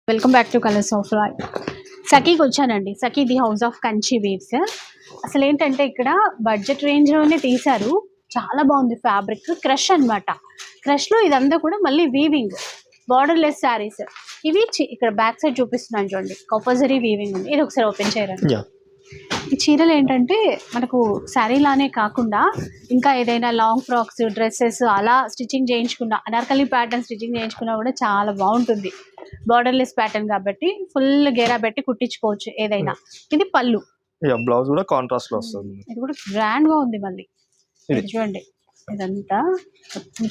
Welcome back to colours of life. సఖీకి వచ్చానండి. Sakhi the house of Kanchi weaves. అసలు ఏంటంటే ఇక్కడ బడ్జెట్ రేంజ్లోనే తీశారు. చాలా బాగుంది ఫ్యాబ్రిక్. క్రష్ అనమాట. క్రష్లో ఇదంతా కూడా మళ్ళీ వీవింగ్ బార్డర్లెస్ శారీస్. ఇవి ఇక్కడ బ్యాక్ సైడ్ చూపిస్తున్నాను చూడండి. కంపల్సరీ వీవింగ్ ఉంది. ఇది ఒకసారి ఓపెన్ చేయరండి. ఈ చీరలు ఏంటంటే మనకు శారీలానే కాకుండా ఇంకా ఏదైనా లాంగ్ ఫ్రాక్స్, డ్రెస్సెస్ అలా స్టిచ్చింగ్ చేయించుకున్నా, అనార్కలి ప్యాటర్న్ స్టిచ్చింగ్ చేయించుకున్నా కూడా చాలా బాగుంటుంది. బార్డర్లెస్ ప్యాటర్న్ కాబట్టి ఫుల్ గేరా పెట్టి కుట్టించుకోవచ్చు ఏదైనా. ఇది పళ్ళు, బ్లౌజ్ కూడా కాంట్రాస్ట్ లో వస్తుంది. ఇది కూడా గ్రాండ్ గా ఉంది. మళ్ళీ ఇది చూడండి, ఇదంతా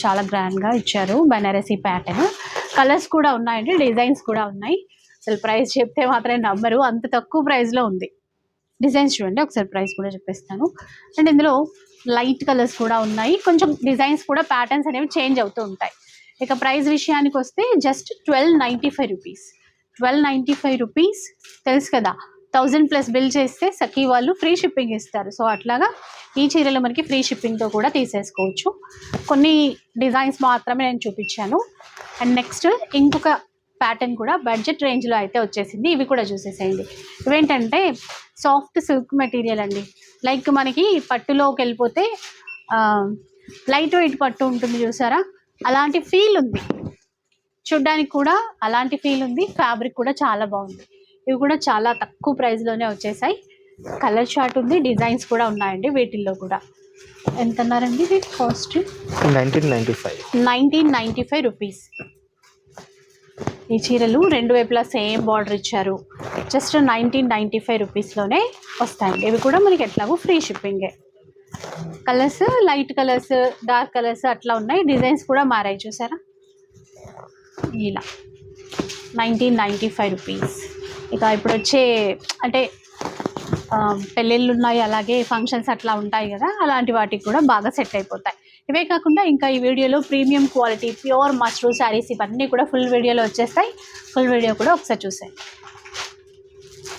చాలా గ్రాండ్ గా ఇచ్చారు. బనారసీ ప్యాటర్న్. కలర్స్ కూడా ఉన్నాయండి, డిజైన్స్ కూడా ఉన్నాయి. అసలు ప్రైస్ చెప్తే మాత్రం నమ్మరు, అంత తక్కువ ప్రైస్ లో ఉంది. డిజైన్స్ చూడండి, ఒకసారి ప్రైస్ కూడా చెప్పేస్తాను. అండ్ ఇందులో లైట్ కలర్స్ కూడా ఉన్నాయి. కొంచెం డిజైన్స్ కూడా ప్యాటర్న్స్ అనేవి చేంజ్ అవుతూ ఉంటాయి. ఇక ప్రైస్ విషయానికి వస్తే జస్ట్ 1295 రూపీస్. 1295 రూపీస్. తెలుసు కదా, 1000+ బిల్ చేస్తే సఖీ వాళ్ళు ఫ్రీ షిప్పింగ్ ఇస్తారు. సో అట్లాగా ఈ చీరలు మనకి ఫ్రీ షిప్పింగ్తో కూడా తీసేసుకోవచ్చు. కొన్ని డిజైన్స్ మాత్రమే నేను చూపించాను. అండ్ నెక్స్ట్ ఇంకొక ప్యాటర్న్ కూడా బడ్జెట్ రేంజ్లో అయితే వచ్చేసింది. ఇవి కూడా చూసేసేయండి. ఇవేంటంటే సాఫ్ట్ సిల్క్ మెటీరియల్ అండి. లైక్ మనకి పట్టులోకి వెళ్ళిపోతే లైట్ వెయిట్ పట్టు ఉంటుంది చూసారా, అలాంటి ఫీల్ ఉంది. చూడ్డానికి కూడా అలాంటి ఫీల్ ఉంది. ఫ్యాబ్రిక్ కూడా చాలా బాగుంది. ఇవి కూడా చాలా తక్కువ ప్రైస్లోనే వచ్చేసాయి. కలర్ చార్ట్ ఉంది, డిజైన్స్ కూడా ఉన్నాయండి వీటిల్లో కూడా. ఎంత అన్నారండి ఇది కాస్ట్? 1995 రూపీస్. ఈ చీరలు రెండు వైపులా సేమ్ బార్డర్ ఇచ్చారు. జస్ట్ 1995 రూపీస్లోనే వస్తాయండి. ఇవి కూడా మనకి ఎట్లాగో ఫ్రీ షిప్పింగే. Colours light colours, dark colours అట్లా ఉన్నాయి. డిజైన్స్ కూడా మారాయి చూసారా. ఇలా 1995 రూపీస్. ఇక ఇప్పుడు వచ్చే అంటే పెళ్ళిళ్ళు ఉన్నాయి, అలాగే ఫంక్షన్స్ అట్లా ఉంటాయి కదా, అలాంటి వాటికి కూడా బాగా సెట్ అయిపోతాయి. ఇవే కాకుండా ఇంకా ఈ వీడియోలో premium quality pure mashru saris ఇవన్నీ కూడా ఫుల్ వీడియోలో వచ్చేస్తాయి. ఫుల్ వీడియో కూడా ఒకసారి చూసేయండి.